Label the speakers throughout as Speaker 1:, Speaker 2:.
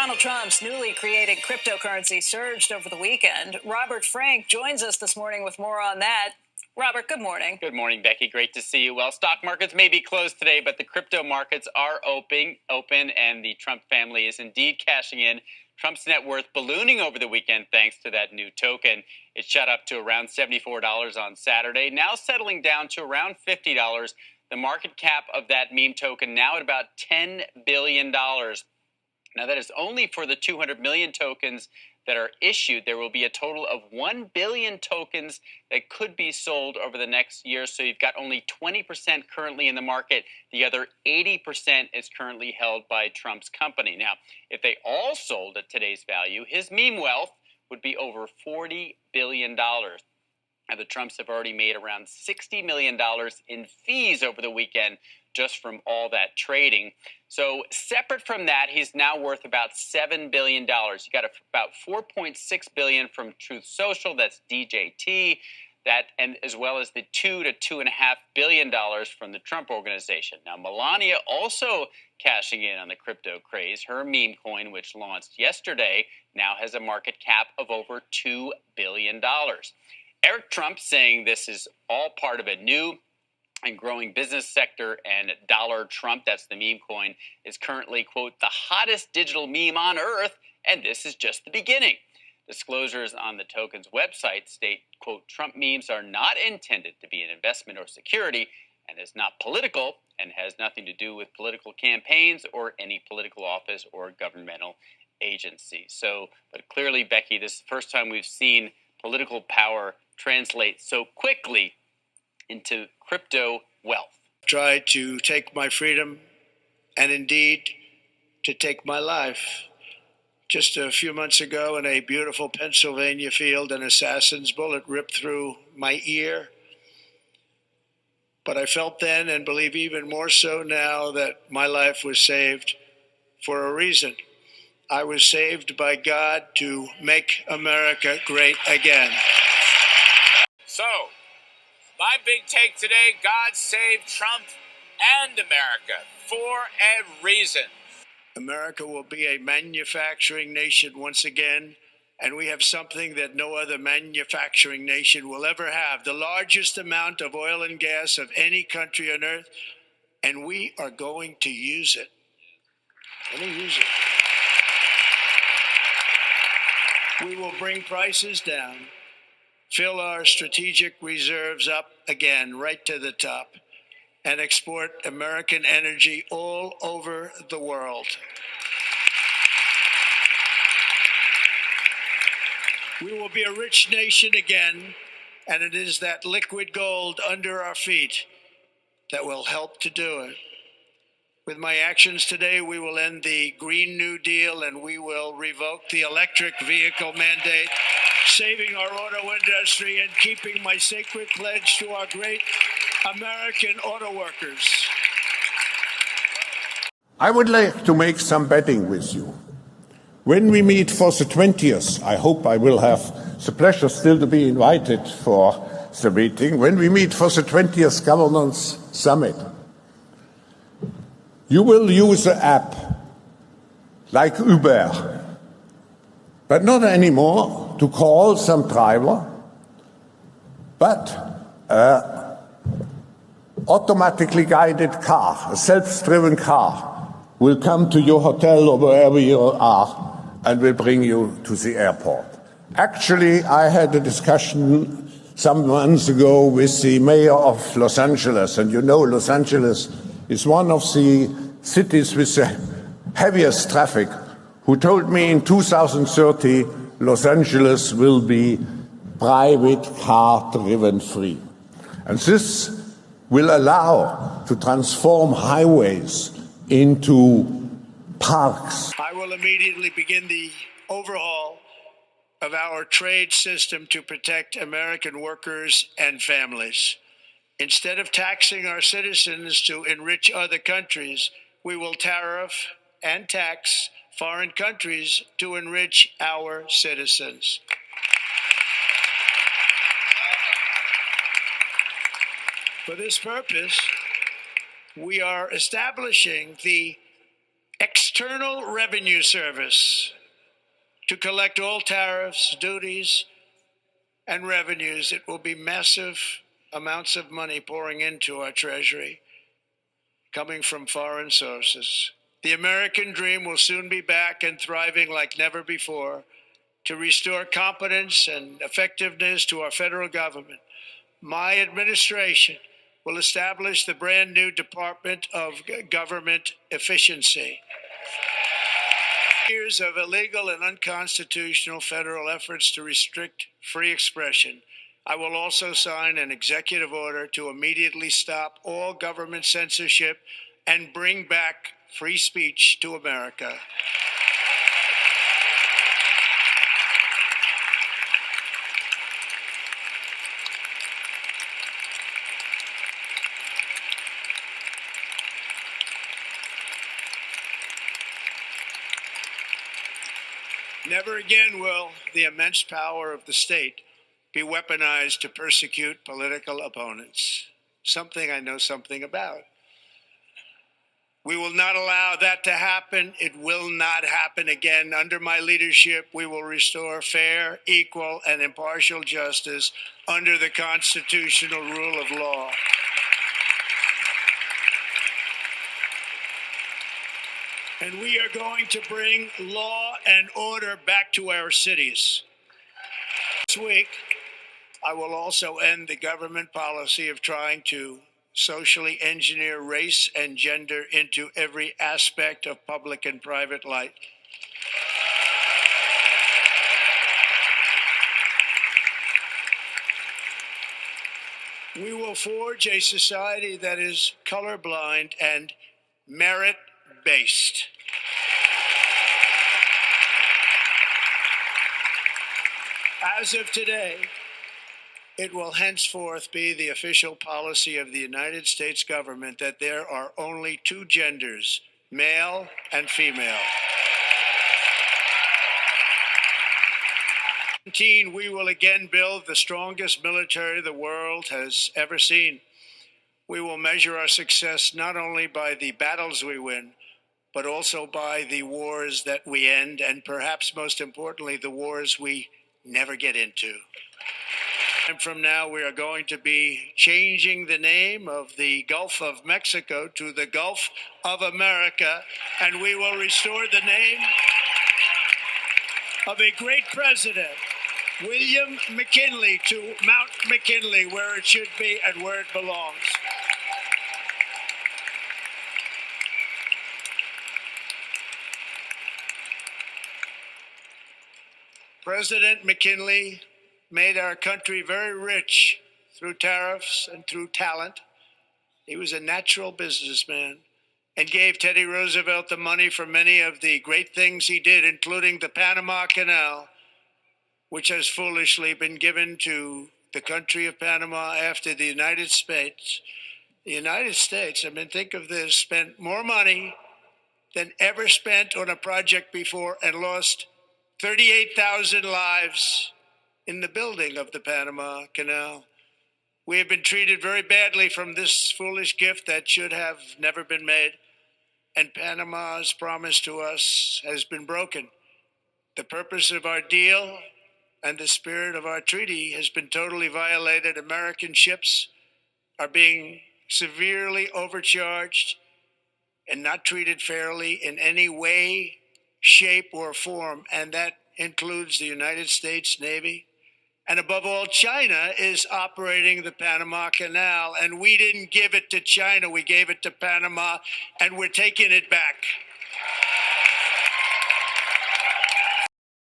Speaker 1: Donald Trump's newly created cryptocurrency surged over the weekend. Robert Frank joins us this morning with more on that. Robert, good morning.
Speaker 2: Good morning, Becky. Great to see you. Well, stock markets may be closed today, but the crypto markets are open, and the Trump family is indeed cashing in. Trump's net worth ballooning over the weekend thanks to that new token. It shot up to around $74 on Saturday, now settling down to around $50. The market cap of that meme token now at about $10 billion. Now, that is only for the 200 million tokens that are issued. There will be a total of 1 billion tokens that could be sold over the next year. So you've got only 20% currently in the market. The other 80% is currently held by Trump's company. Now, if they all sold at today's value, his meme wealth would be over $40 billion. Now, the Trumps have already made around $60 million in fees over the weekend just from all that trading. So separate from that, he's now worth about $7 billion. You got about $4.6 billion from Truth Social, that's DJT, that, and as well as the $2 to $2.5 billion from the Trump Organization. Now, Melania also cashing in on the crypto craze. Her meme coin, which launched yesterday, now has a market cap of over $2 billion. Eric Trump saying this is all part of a new and growing business sector, and Dollar Trump, that's the meme coin, is currently, quote, the hottest digital meme on earth, and this is just the beginning. Disclosures on the token's website state, quote, Trump memes are not intended to be an investment or security and is not political and has nothing to do with political campaigns or any political office or governmental agency. So, but clearly, Becky, this is the first time we've seen political power translate so quickly into crypto wealth.
Speaker 3: Tried to take my freedom and indeed to take my life. Just a few months ago in a beautiful Pennsylvania field, an assassin's bullet ripped through my ear. But I felt then, and believe even more so now, that my life was saved for a reason. I was saved by God to make America great again.
Speaker 4: So, my big take today, God saved Trump and America for a reason.
Speaker 3: America will be a manufacturing nation once again, and we have something that no other manufacturing nation will ever have, the largest amount of oil and gas of any country on earth, and we are going to use it. We will bring prices down, fill our strategic reserves up again, right to the top, and export American energy all over the world. We will be a rich nation again, and it is that liquid gold under our feet that will help to do it. With my actions today, we will end the Green New Deal and we will revoke the electric vehicle mandate, saving our auto industry and keeping my sacred pledge to our great American auto workers.
Speaker 5: I would like to make some betting with you. When we meet for the 20th, I hope I will have the pleasure still to be invited for the meeting. When we meet for the 20th Governance Summit, you will use an app like Uber, but not anymore to call some driver, but an automatically guided car, a self-driven car, will come to your hotel or wherever you are and will bring you to the airport. Actually, I had a discussion some months ago with the mayor of Los Angeles, and you know Los Angeles is one of the cities with the heaviest traffic, who told me in 2030 Los Angeles will be private car-driven free. And this will allow to transform highways into parks.
Speaker 3: I will immediately begin the overhaul of our trade system to protect American workers and families. Instead of taxing our citizens to enrich other countries, we will tariff and tax foreign countries to enrich our citizens. For this purpose, we are establishing the External Revenue Service to collect all tariffs, duties, and revenues. It will be massive amounts of money pouring into our treasury, coming from foreign sources. The American dream will soon be back and thriving like never before to restore competence and effectiveness to our federal government. My administration will establish the brand new Department of Government Efficiency. Years of illegal and unconstitutional federal efforts to restrict free expression. I will also sign an executive order to immediately stop all government censorship and bring back free speech to America. Never again will the immense power of the state be weaponized to persecute political opponents, something I know something about. We will not allow that to happen. It will not happen again. Under my leadership, we will restore fair, equal, and impartial justice under the constitutional rule of law. And we are going to bring law and order back to our cities. This week, I will also end the government policy of trying to socially engineer race and gender into every aspect of public and private life. We will forge a society that is colorblind and merit-based. As of today, it will henceforth be the official policy of the United States government that there are only two genders, male and female. We will again build the strongest military the world has ever seen. We will measure our success not only by the battles we win, but also by the wars that we end, and perhaps most importantly, the wars we never get into. And from now, we are going to be changing the name of the Gulf of Mexico to the Gulf of America, and we will restore the name of a great president, William McKinley, to Mount McKinley, where it should be and where it belongs. President McKinley made our country very rich through tariffs and through talent. He was a natural businessman and gave Teddy Roosevelt the money for many of the great things he did, including the Panama Canal, which has foolishly been given to the country of Panama after the United States. The United States, I mean, think of this, spent more money than ever spent on a project before and lost 38,000 lives in the building of the Panama Canal. We have been treated very badly from this foolish gift that should have never been made, and Panama's promise to us has been broken. The purpose of our deal and the spirit of our treaty has been totally violated. American ships are being severely overcharged and not treated fairly in any way, shape, or form, and that includes the United States Navy. And above all, China is operating the Panama Canal, and we didn't give it to China, we gave it to Panama, and we're taking it back.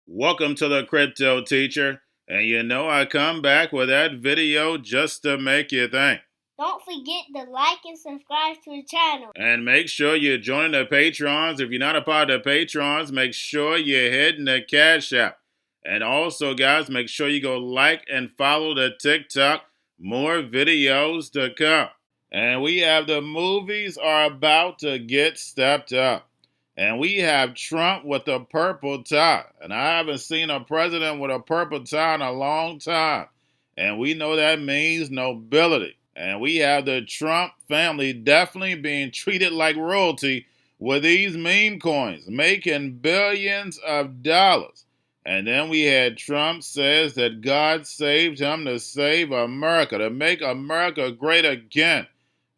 Speaker 6: Welcome to the Crypto Teacher, and you know I come back with that video just to make you think.
Speaker 7: Don't forget to like and subscribe to the channel.
Speaker 6: And make sure you're joining the Patrons. If you're not a part of the Patrons, make sure you're hitting the Cash App. And also, guys, make sure you go like and follow the TikTok. More videos to come. And we have the movies are about to get stepped up. And we have Trump with a purple tie. And I haven't seen a president with a purple tie in a long time. And we know that means nobility. And we have the Trump family definitely being treated like royalty with these meme coins, making billions of dollars. And then we had Trump says that God saved him to save America, to make America great again.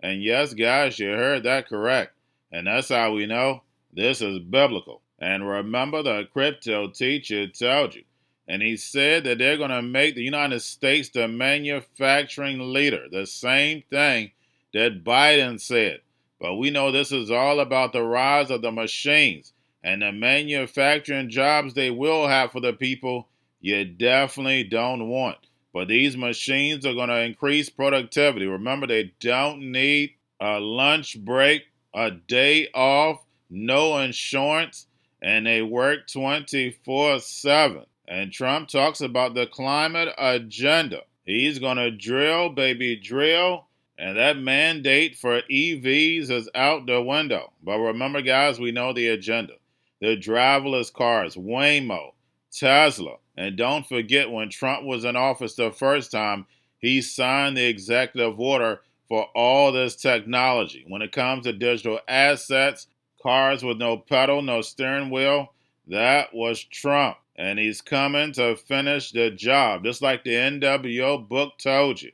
Speaker 6: And yes, guys, you heard that correct. And that's how we know this is biblical. And remember, the crypto teacher told you. And he said that they're going to make the United States the manufacturing leader. The same thing that Biden said. But we know this is all about the rise of the machines and the manufacturing jobs they will have for the people you definitely don't want. But these machines are going to increase productivity. Remember, they don't need a lunch break, a day off, no insurance, and they work 24/7. And Trump talks about the climate agenda. He's going to drill, baby, drill. And that mandate for EVs is out the window. But remember, guys, we know the agenda. The driverless cars, Waymo, Tesla. And don't forget, when Trump was in office the first time, he signed the executive order for all this technology. When it comes to digital assets, cars with no pedal, no steering wheel, that was Trump. And he's coming to finish the job, just like the NWO book told you.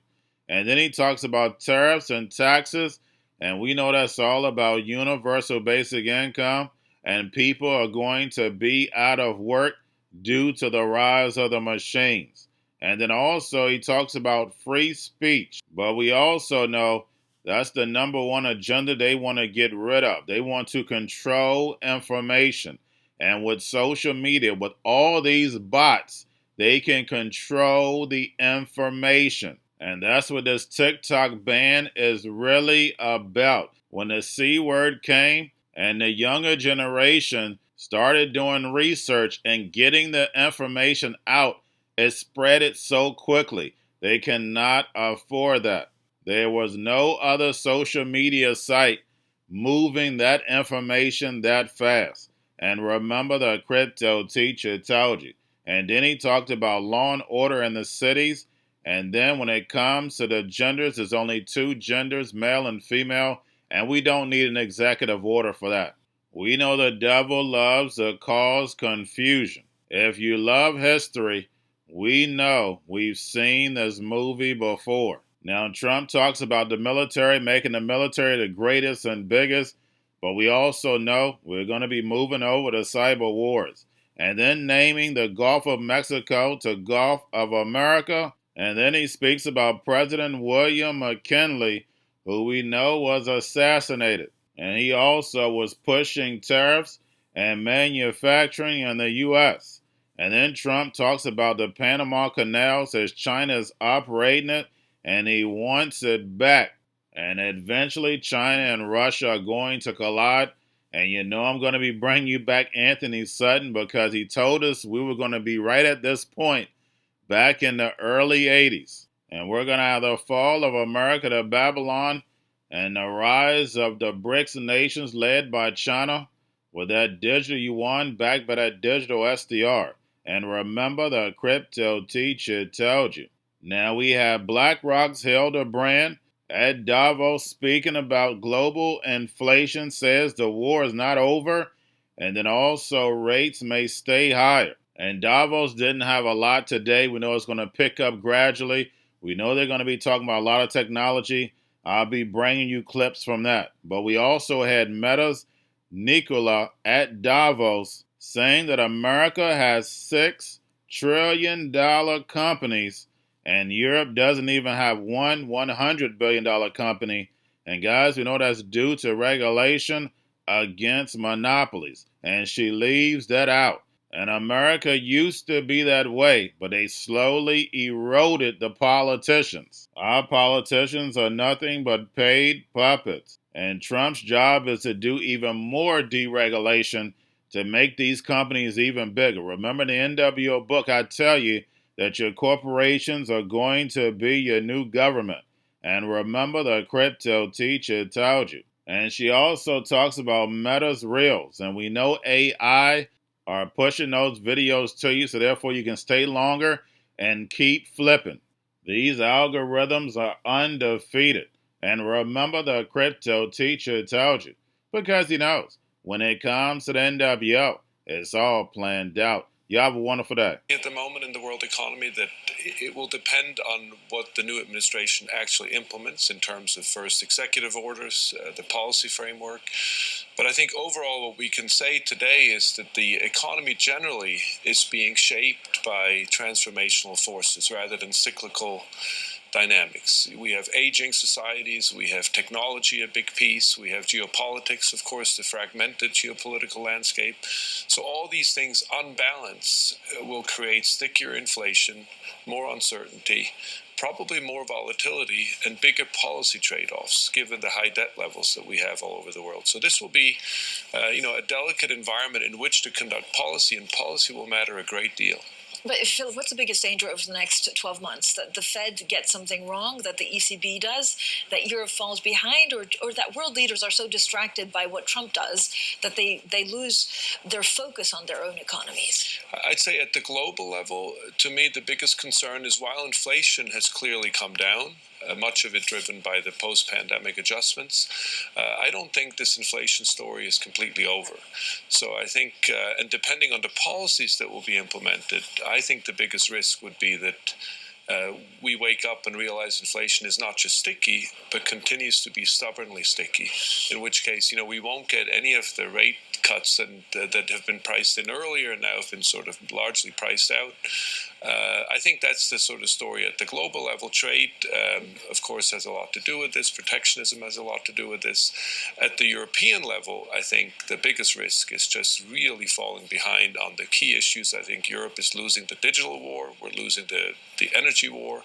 Speaker 6: And then he talks about tariffs and taxes, and we know that's all about universal basic income, and people are going to be out of work due to the rise of the machines. And then also he talks about free speech, but we also know that's the number one agenda they want to get rid of. They want to control information. And with social media, with all these bots, they can control the information. And that's what this TikTok ban is really about. When the C word came and the younger generation started doing research and getting the information out, it spread it so quickly. They cannot afford that. There was no other social media site moving that information that fast. And remember, the crypto teacher told you. And then he talked about law and order in the cities. And then when it comes to the genders, there's only two genders, male and female, and we don't need an executive order for that. We know the devil loves to cause confusion. If you love history, we know we've seen this movie before. Now, Trump talks about the military, making the military the greatest and biggest, but we also know we're going to be moving over to cyber wars. And then naming the Gulf of Mexico to Gulf of America. And then he speaks about President William McKinley, who we know was assassinated. And he also was pushing tariffs and manufacturing in the U.S. And then Trump talks about the Panama Canal, says China is operating it, and he wants it back. And eventually China and Russia are going to collide. And you know I'm going to be bringing you back Anthony Sutton, because he told us we were going to be right at this point back in the early 80s. And we're going to have the fall of America to Babylon and the rise of the BRICS nations led by China with that digital yuan backed by that digital SDR. And remember, the crypto teacher told you. Now we have BlackRock's Hildebrand at Davos speaking about global inflation, says the war is not over, and then also rates may stay higher. And Davos didn't have a lot today. We know it's going to pick up gradually. We know they're going to be talking about a lot of technology. I'll be bringing you clips from that. But we also had Meta's Nikola at Davos saying that America has $6 trillion companies, and Europe doesn't even have one $100 billion company. And guys, we know that's due to regulation against monopolies. And she leaves that out. And America used to be that way, but they slowly eroded the politicians. Our politicians are nothing but paid puppets. And Trump's job is to do even more deregulation to make these companies even bigger. Remember the NWO book, I tell you that your corporations are going to be your new government. And remember, the crypto teacher told you. And she also talks about Meta's Reels. And we know AI are pushing those videos to you, so therefore you can stay longer and keep flipping. These algorithms are undefeated. And remember, the crypto teacher told you, because he knows When it comes to the NWO, it's all planned out. You have a wonderful day.
Speaker 8: At the moment in the world economy, that it will depend on what the new administration actually implements in terms of first executive orders, the policy framework. But I think overall what we can say today is that the economy generally is being shaped by transformational forces rather than cyclical dynamics. We have aging societies, we have technology, a big piece, we have geopolitics, of course, the fragmented geopolitical landscape. So all these things on balance will create stickier inflation, more uncertainty, probably more volatility and bigger policy trade-offs given the high debt levels that we have all over the world. So this will be a delicate environment in which to conduct policy, and policy will matter a great deal.
Speaker 1: But Philip, what's the biggest danger over the next 12 months? That the Fed gets something wrong, that the ECB does, that Europe falls behind, or that world leaders are so distracted by what Trump does that they lose their focus on their own economies?
Speaker 8: I'd say at the global level, to me, the biggest concern is while inflation has clearly come down, much of it driven by the post-pandemic adjustments, I don't think this inflation story is completely over. So I think, and depending on the policies that will be implemented, I think the biggest risk would be that we wake up and realize inflation is not just sticky, but continues to be stubbornly sticky, in which case, we won't get any of the rate cuts that have been priced in earlier and now have been sort of largely priced out. I think that's the sort of story at the global level. Trade, of course, has a lot to do with this. Protectionism has a lot to do with this. At the European level, I think the biggest risk is just really falling behind on the key issues. I think Europe is losing the digital war. We're losing the energy war.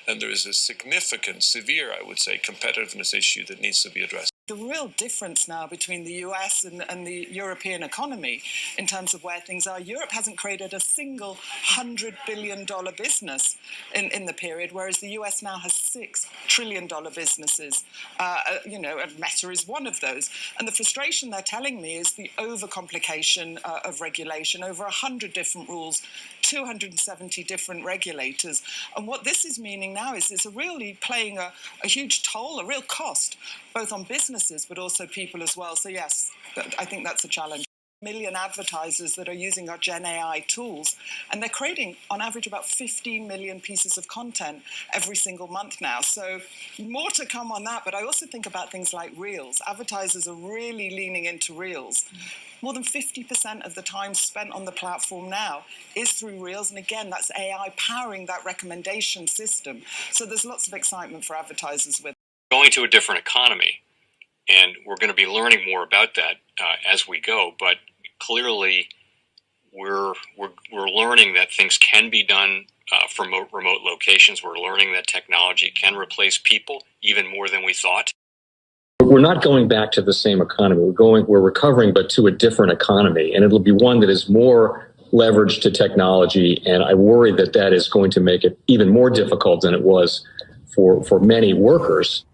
Speaker 8: And there is a significant, severe, I would say, competitiveness issue that needs to be addressed.
Speaker 9: The real difference now between the US and the European economy in terms of where things are, Europe hasn't created a single $100 billion business in the period, whereas the US now has $6 trillion businesses. And Meta is one of those. And the frustration they're telling me is the overcomplication of regulation, over 100 different rules, 270 different regulators. And what this is meaning now is it's really playing a huge toll, a real cost, both on businesses but also people as well. So yes, I think that's a challenge. Million advertisers that are using our Gen AI tools, and they're creating on average about 15 million pieces of content every single month now. So more to come on that, but I also think about things like Reels. Advertisers are really leaning into Reels. More than 50% of the time spent on the platform now is through Reels, and again, that's AI powering that recommendation system. So there's lots of excitement for advertisers with
Speaker 10: going to a different economy. And we're going to be learning more about that as we go. But clearly, we're learning that things can be done from remote locations. We're learning that technology can replace people even more than we thought.
Speaker 11: We're not going back to the same economy. We're recovering, but to a different economy, and it'll be one that is more leveraged to technology. And I worry that is going to make it even more difficult than it was for many workers.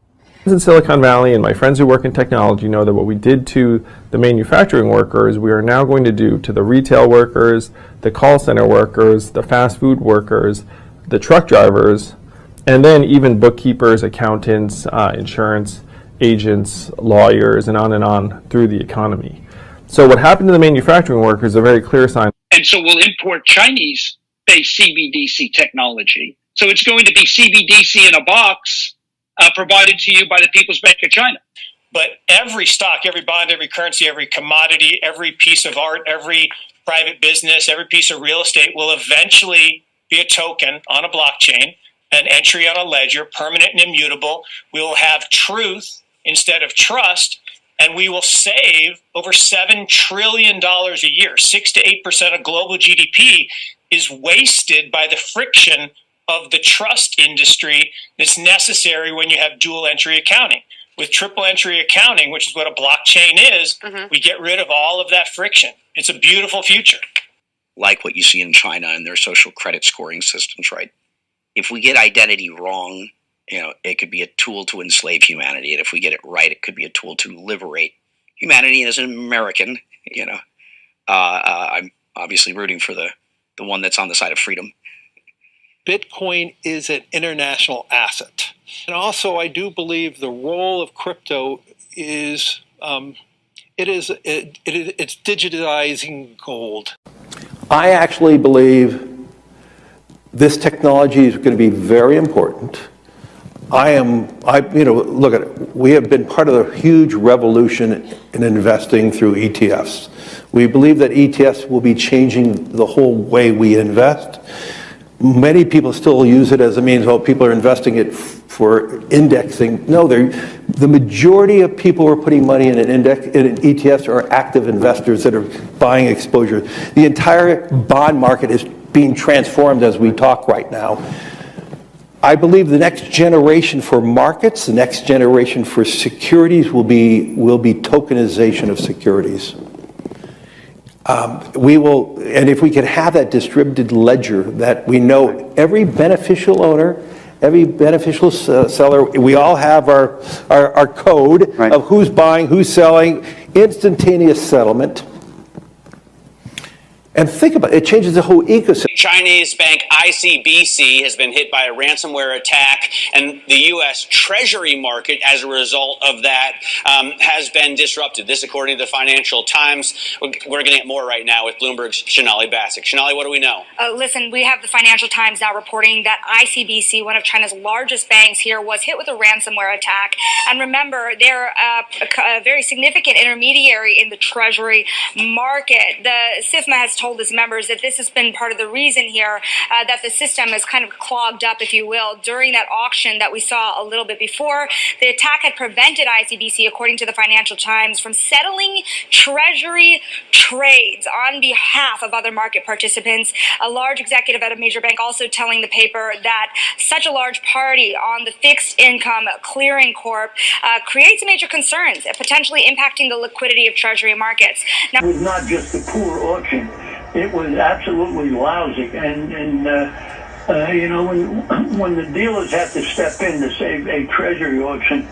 Speaker 12: In Silicon Valley, and my friends who work in technology know that what we did to the manufacturing workers, we are now going to do to the retail workers, the call center workers, the fast food workers, the truck drivers, and then even bookkeepers, accountants, insurance agents, lawyers, and on through the economy. So what happened to the manufacturing workers is a very clear sign.
Speaker 13: And so we'll import Chinese-based CBDC technology. So it's going to be CBDC in a box provided to you by the People's Bank of China. But every stock, every bond, every currency, every commodity, every piece of art, every private business, every piece of real estate will eventually be a token on a blockchain, an entry on a ledger, permanent and immutable. We will have truth instead of trust, and we will save over $7 trillion a year. 6 to 8% of global GDP is wasted by the friction of the trust industry that's necessary when you have dual entry accounting. With triple entry accounting, which is what a blockchain is, we get rid of all of that friction. It's a beautiful future.
Speaker 14: Like what you see in China and their social credit scoring systems, right? If we get identity wrong, it could be a tool to enslave humanity. And if we get it right, it could be a tool to liberate humanity. And as an American, I'm obviously rooting for the one that's on the side of freedom.
Speaker 15: Bitcoin is an international asset. And also, I do believe the role of crypto is it's digitizing gold.
Speaker 16: I actually believe this technology is going to be very important. Look at it. We have been part of a huge revolution in investing through ETFs. We believe that ETFs will be changing the whole way we invest. Many people still use it as a means, well, people are investing it for indexing. No, the majority of people who are putting money in in ETFs are active investors that are buying exposure. The entire bond market is being transformed as we talk right now. I believe the next generation for markets, the next generation for securities will be tokenization of securities. And if we could have that distributed ledger that we know every beneficial owner, every beneficial seller, we all have our code of who's buying, who's selling, instantaneous settlement. And think about it, it changes the whole ecosystem.
Speaker 17: Chinese bank ICBC has been hit by a ransomware attack, and the U.S. Treasury market, as a result of that, has been disrupted. This, according to the Financial Times. We're going to get more right now with Bloomberg's Shonali Bassick. Shonali, what do we know?
Speaker 18: Listen, we have the Financial Times now reporting that ICBC, one of China's largest banks here, was hit with a ransomware attack. And remember, they're a very significant intermediary in the Treasury market. The SIFMA has told its members that this has been part of the reason here that the system is kind of clogged up, if you will, during that auction that we saw a little bit before. The attack had prevented ICBC, according to the Financial Times, from settling Treasury trades on behalf of other market participants. A large executive at a major bank also telling the paper that such a large party on the fixed income clearing corp creates major concerns, potentially impacting the liquidity of Treasury markets.
Speaker 19: Now, it was not just a poor auction. It was absolutely lousy, and you know, when the dealers have to step in to save a treasury auction,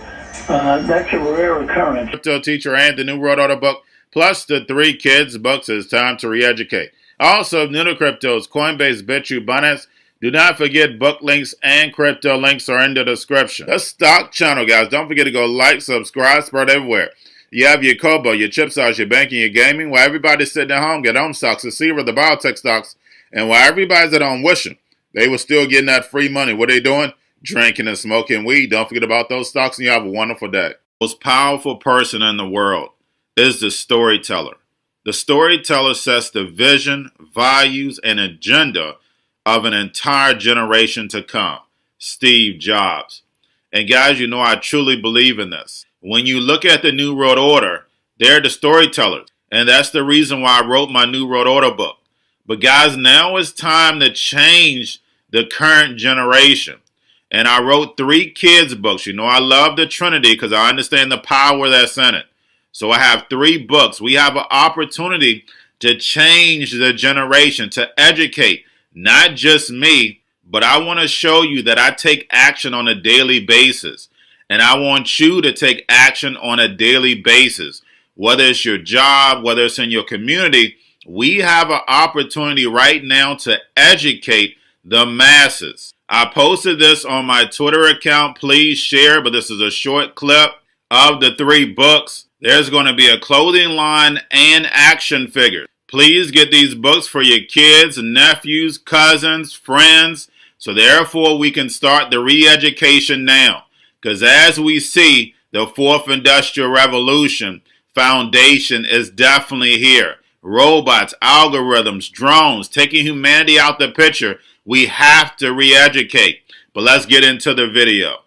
Speaker 19: that's a rare occurrence.
Speaker 6: Cryptoteacher and the New World Order book, plus the 3 Kids books. It's time to re-educate. Also, new to cryptos, Coinbase, Bitrue, Binance. Do not forget book links and crypto links are in the description. The stock channel, guys. Don't forget to go like, subscribe, spread everywhere. You have your Kobo, your chip stocks, your banking, your gaming. While everybody's sitting at home, get home stocks, the Seaver, the biotech stocks. And while everybody's at home wishing, they were still getting that free money. What are they doing? Drinking and smoking weed. Don't forget about those stocks, and you have a wonderful day. The most powerful person in the world is the storyteller. The storyteller sets the vision, values, and agenda of an entire generation to come. Steve Jobs. And guys, you know I truly believe in this. When you look at the New World Order, they're the storytellers. And that's the reason why I wrote my New World Order book. But guys, now it's time to change the current generation. And I wrote 3 kids books. You know, I love the Trinity because I understand the power that's in it. So I have 3 books. We have an opportunity to change the generation, to educate, not just me, but I want to show you that I take action on a daily basis. And I want you to take action on a daily basis. Whether it's your job, whether it's in your community, we have an opportunity right now to educate the masses. I posted this on my Twitter account. Please share, but this is a short clip of the 3 books. There's going to be a clothing line and action figures. Please get these books for your kids, nephews, cousins, friends, so therefore we can start the re-education now. Because as we see, the 4th Industrial Revolution foundation is definitely here. Robots, algorithms, drones, taking humanity out the picture. We have to re-educate. But let's get into the video.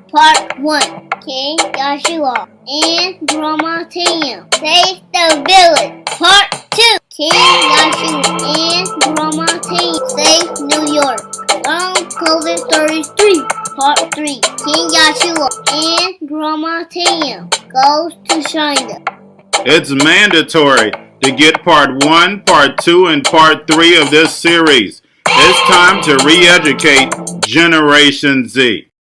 Speaker 7: Part 1. King Joshua and Drama Team save the village. Part 2. King Joshua and Drama Team save New York from COVID 33. Part 3. King Joshua and Drama Team goes to China.
Speaker 6: It's mandatory to get part 1, part 2, and part 3 of this series. It's time to re-educate Generation Z.